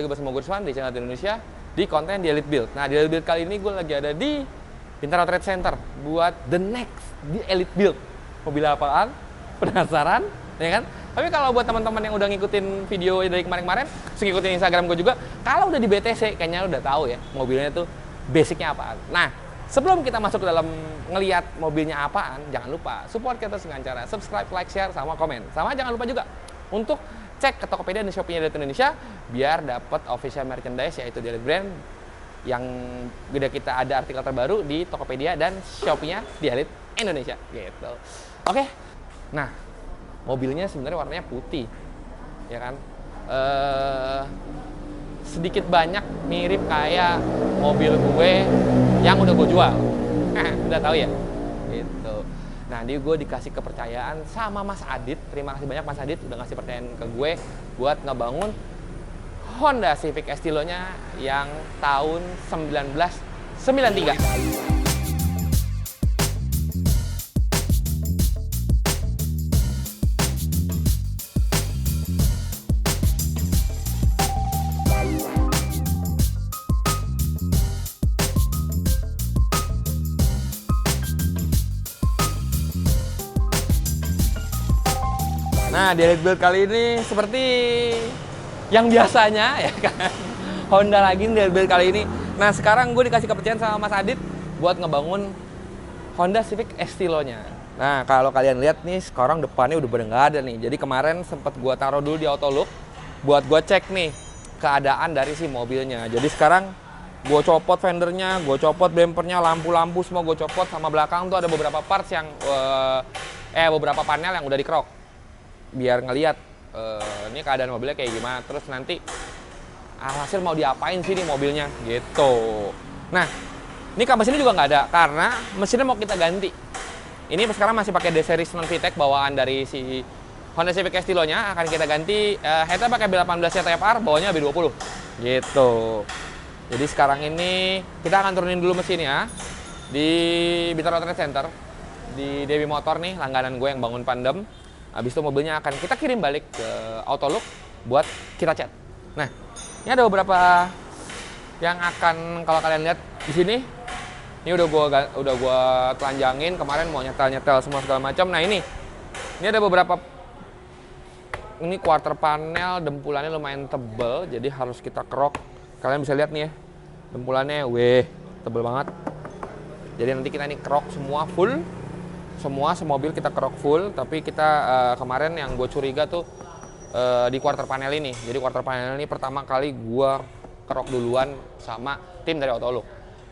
lagi bersama gue Rusman di channel Indonesia di konten di Elite Build. Nah, di Elite Build kali ini gue lagi ada di Bintaro Trade Center buat the next di Elite Build. Mobil apaan? Penasaran? Ya kan? Tapi kalau buat teman-teman yang udah ngikutin video dari kemarin-kemarin, terus ngikutin Instagram gue juga, kalau udah di BTC kayaknya udah tahu ya mobilnya tuh basicnya apaan. Nah, sebelum kita masuk ke dalam ngelihat mobilnya apaan, jangan lupa support kita dengan cara subscribe, like, share, sama komen. Sama jangan lupa juga untuk cek ke Tokopedia dan Shopee-nya Elite Indonesia biar dapat official merchandise yaitu di Elite Brand yang udah kita ada artikel terbaru di Tokopedia dan Shopee-nya di Elite Indonesia gitu. Oke. Nah, mobilnya sebenarnya warnanya putih. Ya kan? Sedikit banyak mirip kayak mobil gue yang udah gue jual. Udah tahu ya? Gitu. Nah, ini gue dikasih kepercayaan sama Mas Adit. Terima kasih banyak Mas Adit udah ngasih percayaan ke gue buat ngebangun Honda Civic Estilo-nya yang tahun 1993. Nah, di Elite Build kali ini seperti yang biasanya ya kan, Honda lagi di Elite Build kali ini. Nah, sekarang gue dikasih kepercayaan sama Mas Adit buat ngebangun Honda Civic Estilo-nya. Nah, kalau kalian lihat nih, sekarang depannya udah bener nggak ada nih. Jadi kemarin sempat gue taruh dulu di Autolook buat gue cek nih keadaan dari si mobilnya. Jadi sekarang gue copot fendernya, gue copot bumpernya, lampu-lampu semua gue copot, sama belakang tuh ada beberapa parts yang beberapa panel yang udah dikerok. Biar ngelihat ini keadaan mobilnya kayak gimana, terus nanti hasil mau diapain sih nih mobilnya gitu. Nah, ini kampas ini juga nggak ada karena mesinnya mau kita ganti. Ini sekarang masih pakai D-Series non VTEC bawaan dari si Honda Civic Estilo-nya, akan kita ganti headnya pakai B18 TFR, bawahnya B20 gitu. Jadi sekarang ini kita akan turunin dulu mesinnya di Bintaro Trade Center di Dewi Motor nih, langganan gue yang bangun Pandem. Habis itu mobilnya akan kita kirim balik ke Autolook buat kita cat. Nah, ini ada beberapa yang akan kalau kalian lihat di sini. Ini udah gua telanjangin kemarin, mau nyetel semua segala macam. Nah, ini ada beberapa, ini quarter panel dempulannya lumayan tebel, jadi harus kita kerok. Kalian bisa lihat nih ya, dempulannya tebel banget. Jadi nanti kita ini kerok semua full. Semua semobil kita kerok full, tapi kita kemarin yang gue curiga tuh di quarter panel ini. Jadi quarter panel ini pertama kali gue kerok duluan sama tim dari Autolook.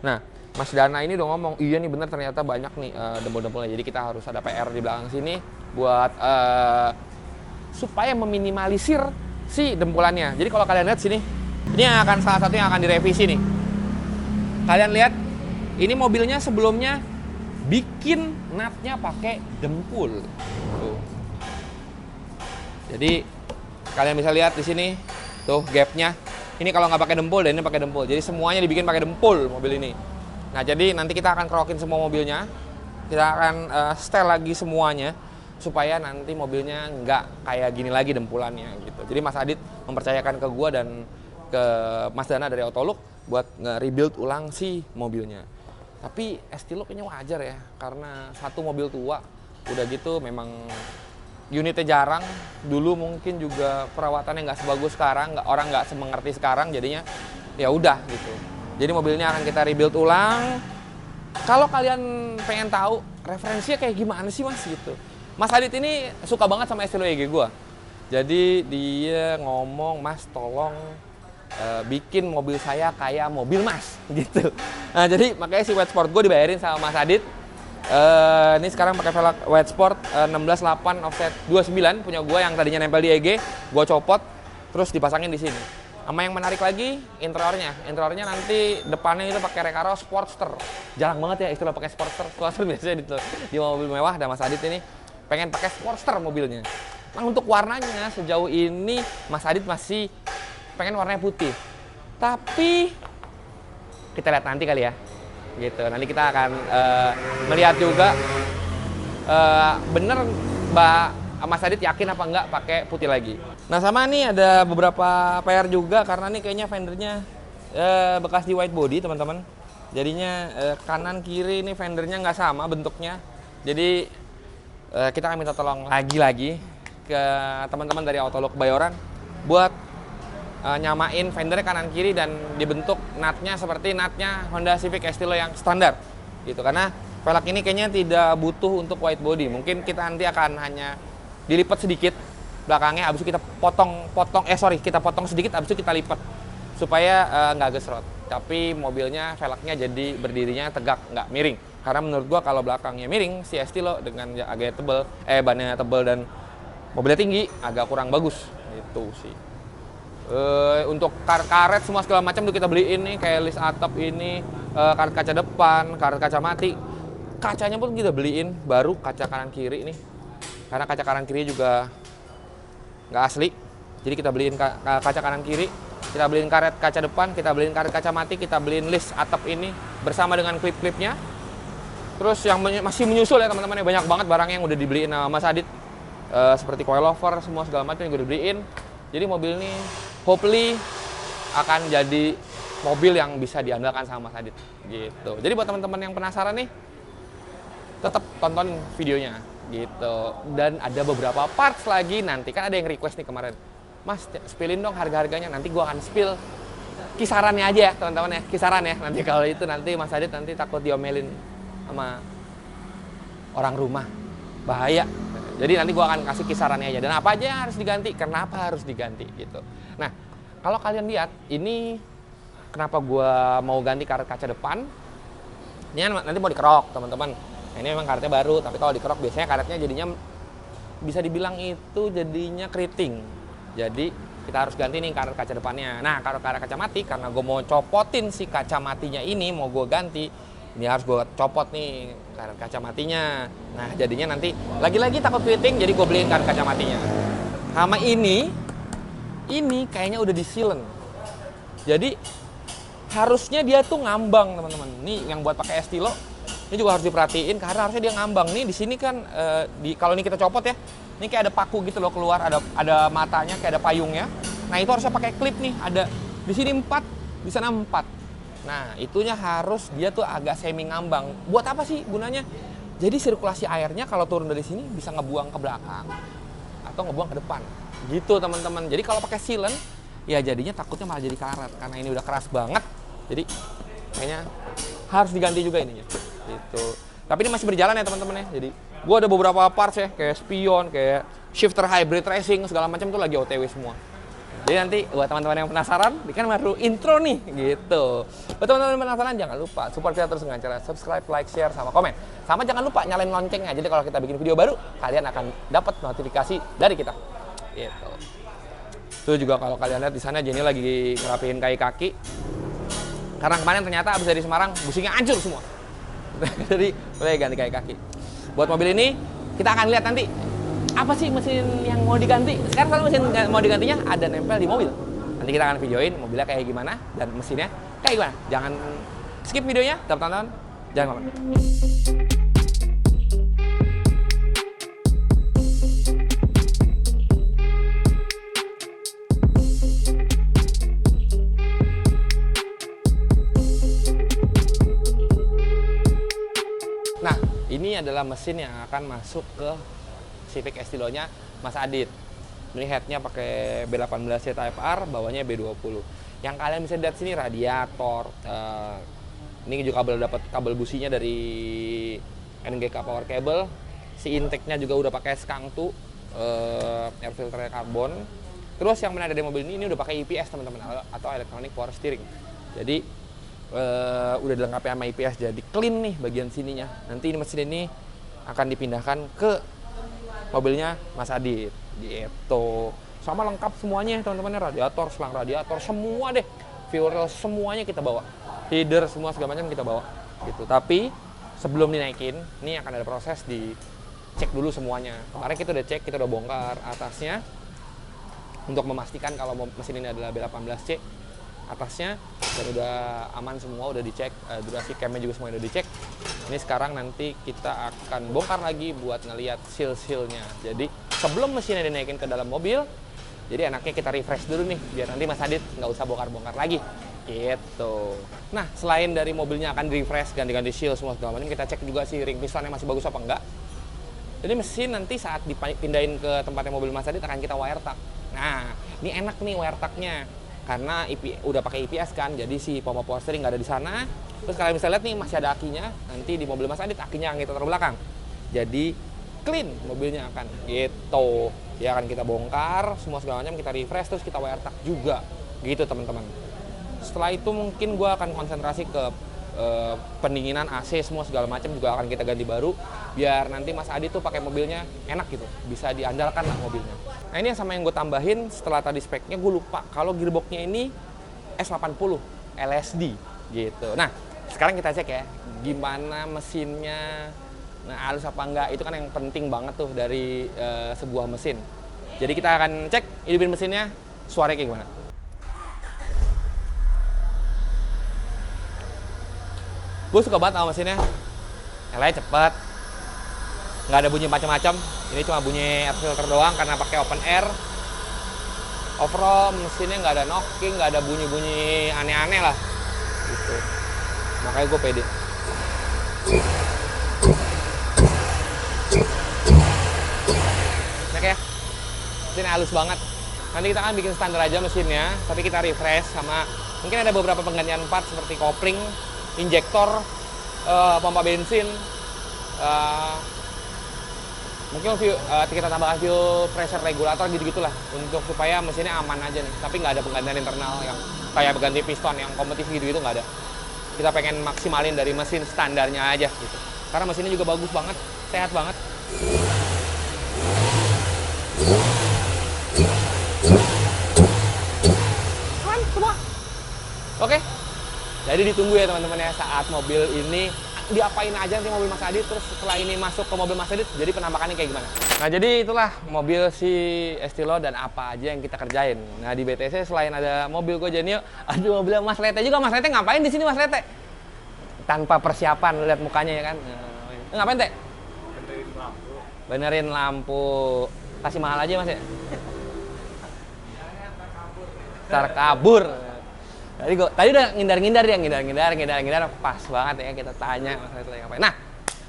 Nah, Mas Dana ini udah ngomong, iya nih bener ternyata banyak nih dempul-dempulnya. Jadi kita harus ada PR di belakang sini buat supaya meminimalisir si dempulannya. Jadi kalau kalian lihat sini, ini akan salah satu yang akan direvisi nih. Kalian lihat, ini mobilnya sebelumnya bikin nutnya pakai dempul. Tuh. Jadi kalian bisa lihat di sini tuh gapnya. Ini kalau nggak pakai dempul dan ini pakai dempul. Jadi semuanya dibikin pakai dempul mobil ini. Nah, jadi nanti kita akan kerokin semua mobilnya. Kita akan setel lagi semuanya supaya nanti mobilnya nggak kayak gini lagi dempulannya gitu. Jadi Mas Adit mempercayakan ke gua dan ke Mas Dana dari Autolook buat nge-rebuild ulang si mobilnya. Tapi Estilo kayaknya wajar ya, karena satu mobil tua, udah gitu memang unitnya jarang. Dulu mungkin juga perawatannya nggak sebagus sekarang, orang nggak semengerti sekarang, jadinya ya udah gitu. Jadi mobilnya akan kita rebuild ulang. Kalau kalian pengen tahu referensinya kayak gimana sih Mas gitu, Mas Adit ini suka banget sama Estilo EG gue. Jadi dia ngomong, Mas tolong bikin mobil saya kayak mobil Mas gitu. Nah, jadi makanya si White Sport gue dibayarin sama Mas Adit. Ini sekarang pakai velg White Sport 16.8 offset 29 punya gue yang tadinya nempel di EG, gue copot terus dipasangin di sini. Sama yang menarik lagi interiornya nanti depannya itu pakai Recaro Sportster. Jarang banget ya istilah pakai Sportster biasanya di mobil mewah. Dan Mas Adit ini pengen pakai Sportster mobilnya. Nah, untuk warnanya sejauh ini Mas Adit masih pengen warnanya putih, tapi kita lihat nanti kali ya gitu. Nanti kita akan melihat juga bener Mas Adit yakin apa enggak pakai putih lagi. Nah sama nih ada beberapa PR juga karena nih kayaknya fendernya bekas di white body teman-teman. Jadinya kanan kiri ini fendernya nggak sama bentuknya. Jadi kita akan minta tolong lagi-lagi ke teman-teman dari Autolock Bayoran buat nyamain fendernya kanan kiri dan dibentuk nutnya seperti nutnya Honda Civic Estilo yang standar gitu. Karena velg ini kayaknya tidak butuh untuk white body. Mungkin kita nanti akan hanya dilipat sedikit belakangnya, abis itu kita kita potong sedikit, abis itu kita lipat supaya nggak gesrot. Tapi mobilnya velgnya jadi berdirinya tegak, nggak miring. Karena menurut gua kalau belakangnya miring, si Estilo dengan agak tebel, bannya tebel dan mobilnya tinggi, agak kurang bagus. Itu sih. Untuk karet semua segala macam tuh kita beliin nih, kayak list atap ini, karet kaca depan, karet kaca mati. Kacanya pun kita beliin baru, kaca kanan kiri ini. Karena kaca kanan kiri juga nggak asli, jadi kita beliin kaca kanan kiri, kita beliin karet kaca depan, kita beliin karet kaca mati, kita beliin list atap ini bersama dengan klip-klipnya. Terus yang masih menyusul ya teman-teman, ya banyak banget barang yang udah dibeliin sama Mas Adit, seperti coilover semua segala macam yang udah dibeliin. Jadi mobil ini hopefully akan jadi mobil yang bisa diandalkan sama Mas Adit gitu. Jadi buat teman-teman yang penasaran nih, tetap tonton videonya gitu. Dan ada beberapa parts lagi, nanti kan ada yang request nih kemarin, Mas spillin dong harga-harganya. Nanti gua akan spill kisarannya aja ya teman-teman ya, kisaran ya. Nanti kalau itu nanti Mas Adit nanti takut diomelin sama orang rumah, bahaya. Jadi nanti gua akan kasih kisarannya aja dan apa aja yang harus diganti, kenapa harus diganti gitu. Nah kalau kalian lihat ini kenapa gua mau ganti karet kaca depan, ini nanti mau dikerok teman-teman. Nah, ini memang karetnya baru, tapi kalau dikerok biasanya karetnya jadinya bisa dibilang itu jadinya keriting. Jadi kita harus ganti nih karet kaca depannya. Nah, kalau karet kaca mati, karena gue mau copotin si kaca matinya ini, mau gue ganti, ini harus gue copot nih karet kaca matinya. Nah, jadinya nanti lagi-lagi takut keriting, jadi gue beliin karet kaca matinya. Sama ini kayaknya udah di sealant. Jadi harusnya dia tuh ngambang teman-teman. Nih yang buat pakai Estilo, ini juga harus diperhatiin karena harusnya dia ngambang. Nih di sini kan kalau ini kita copot ya, ini kayak ada paku gitu loh keluar, ada matanya, kayak ada payungnya. Nah itu harusnya pakai klip nih, ada di sini 4, di sana 4. Nah itunya harus dia tuh agak semi ngambang. Buat apa sih gunanya? Jadi sirkulasi airnya kalau turun dari sini bisa ngebuang ke belakang atau ngebuang ke depan. Gitu teman-teman. Jadi kalau pakai sealant, ya jadinya takutnya malah jadi karat karena ini udah keras banget. Jadi kayaknya harus diganti juga ininya. Gitu. Tapi ini masih berjalan ya teman-teman ya. Jadi gua ada beberapa parts ya, kayak spion, kayak shifter hybrid racing segala macam tuh lagi OTW semua. Jadi nanti buat teman-teman yang penasaran, ini kan baru intro nih gitu. Buat teman-teman yang penasaran jangan lupa support kita terus dengan cara subscribe, like, share, sama komen. Sama jangan lupa nyalain loncengnya. Jadi kalau kita bikin video baru, kalian akan dapat notifikasi dari kita. Gitu. Itu juga kalau kalian lihat di sana Jenny lagi ngerapiin kaki. Karena kemarin ternyata abis dari Semarang businya hancur semua. Jadi boleh ganti kaki. Buat mobil ini kita akan lihat nanti apa sih mesin yang mau diganti. Sekarang kalau mesin mau digantinya ada nempel di mobil. Nanti kita akan videoin mobilnya kayak gimana dan mesinnya kayak gimana. Jangan skip videonya, tetap tonton. Jangan lupa. Nah, ini adalah mesin yang akan masuk ke Civic Estilo-nya Mas Adit. Ini headnya pakai B18C Type R, bawahnya B20. Yang kalian bisa lihat sini radiator. Ini juga dapat kabel businya dari NGK Power Cable. Si intake-nya juga udah pakai Skangtu, air filternya karbon. Terus yang menarik dari mobil ini udah pakai EPS teman-teman, atau Electronic Power Steering. Jadi udah dilengkapi sama IPS, jadi clean nih bagian sininya. Nanti mesin ini akan dipindahkan ke mobilnya Mas Adit gitu. Sama lengkap semuanya teman-teman, radiator, selang radiator, semua deh, fuel semuanya kita bawa, header semua segala macam kita bawa gitu. Tapi sebelum dinaikin, ini akan ada proses dicek dulu semuanya. Kemarin kita udah cek, kita udah bongkar atasnya untuk memastikan kalau mesin ini adalah B18C atasnya, dan udah aman semua, udah dicek, durasi camnya juga semua udah dicek. Ini sekarang nanti kita akan bongkar lagi buat ngelihat seal-sealnya. Jadi sebelum mesinnya dinaikin ke dalam mobil, Jadi enaknya kita refresh dulu nih, biar nanti Mas Adit nggak usah bongkar-bongkar lagi. Gitu. Nah, selain dari mobilnya akan di-refresh, ganti-ganti seal semua segala macam, kita cek juga si ring pistonnya masih bagus apa enggak. Jadi mesin nanti saat dipindahin ke tempatnya mobil Mas Adit akan kita wire tuck. Nah, ini enak nih wire tucknya. Karena udah pakai IPS kan, jadi si pompa power steering nggak ada di sana. Terus kalian bisa lihat nih masih ada akinya. Nanti di mobil Mas Adit akinya yang kita taruh belakang. Jadi clean mobilnya akan gitu. Ya akan kita bongkar semua segala macam, kita refresh terus kita wire tuck juga. Gitu teman-teman. Setelah itu mungkin gue akan konsentrasi ke pendinginan AC semua segala macam juga akan kita ganti baru biar nanti Mas Adit tuh pakai mobilnya enak gitu, bisa diandalkan lah mobilnya. Nah ini yang sama yang gue tambahin setelah tadi speknya, gue lupa kalau gearboxnya ini S80 LSD gitu. Nah sekarang kita cek ya gimana mesinnya, nah halus apa enggak, itu kan yang penting banget tuh dari sebuah mesin. Jadi kita akan cek hidupin mesinnya, suaranya kayak gimana. Gue suka banget sama mesinnya, nyalanya cepet, nggak ada bunyi macam-macam. Ini cuma bunyi air filter doang karena pakai open air. Overall mesinnya nggak ada knocking, nggak ada bunyi-bunyi aneh-aneh lah, gitu. Makanya gue pede. Enak ya, mesinnya halus banget. Nanti kita akan bikin standar aja mesinnya, tapi kita refresh sama mungkin ada beberapa penggantian part seperti kopling, injektor, pompa bensin, mungkin kita tambahkan fuel pressure regulator gitu-gitulah untuk supaya mesinnya aman aja nih. Tapi nggak ada penggantian internal yang kayak ganti piston yang kompetisi gitu-gitu nggak ada. Kita pengen maksimalin dari mesin standarnya aja gitu. Karena mesinnya juga bagus banget, sehat banget. Oke. Jadi ditunggu ya teman-teman ya saat mobil ini diapain aja nanti mobil Mas Adit, terus setelah ini masuk ke mobil Mas Adit jadi penampakannya kayak gimana. Nah jadi itulah mobil si Estilo dan apa aja yang kita kerjain. Nah di BTC selain ada mobil Gojenio, ada mobil Mas Lete juga. Mas Lete ngapain di sini Mas Lete? Tanpa persiapan, lihat mukanya ya kan. Ngapain Teh? Benerin lampu. Benerin lampu. Kasih mahal aja Mas ya. Ntar kabur. Tadi udah ngindar-ngindar pas banget ya kita tanya Mas Lete ngapain. Nah,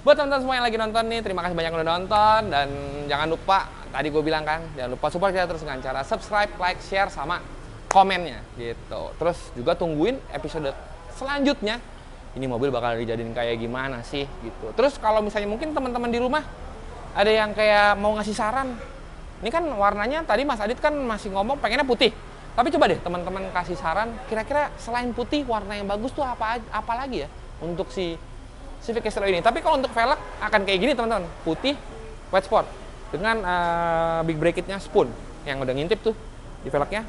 buat teman-teman semua yang lagi nonton nih, terima kasih banyak udah nonton dan jangan lupa tadi gue bilang kan, jangan lupa support kita terus dengan cara subscribe, like, share sama komennya gitu. Terus juga tungguin episode selanjutnya. Ini mobil bakal dijadiin kayak gimana sih gitu. Terus kalau misalnya mungkin teman-teman di rumah ada yang kayak mau ngasih saran. Ini kan warnanya tadi Mas Adit kan masih ngomong pengennya putih. Tapi coba deh teman-teman kasih saran, kira-kira selain putih warna yang bagus tuh apa lagi ya untuk si Civic Estilo ini. Tapi kalau untuk velg akan kayak gini teman-teman, putih white spot dengan big bracket-nya spoon yang udah ngintip tuh di velgnya.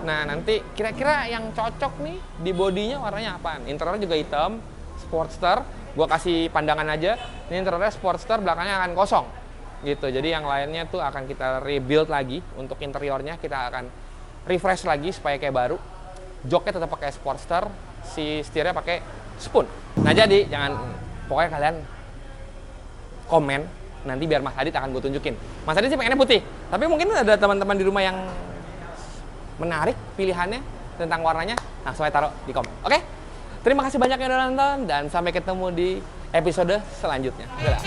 Nah nanti kira-kira yang cocok nih di bodinya warnanya apaan? Interiornya juga hitam, Sportster. Gua kasih pandangan aja, ini interiornya Sportster, belakangnya akan kosong gitu. Jadi yang lainnya tuh akan kita rebuild lagi. Untuk interiornya kita akan refresh lagi supaya kayak baru. Joknya tetap pakai Sportster, si setirnya pakai spoon. Nah jadi pokoknya kalian komen nanti biar Mas Adit akan gue tunjukin. Mas Adit sih pengennya putih, tapi mungkin ada teman-teman di rumah yang menarik pilihannya tentang warnanya. Nah saya taruh di komen. Oke? Terima kasih banyak yang udah nonton dan sampai ketemu di episode selanjutnya. Dadah.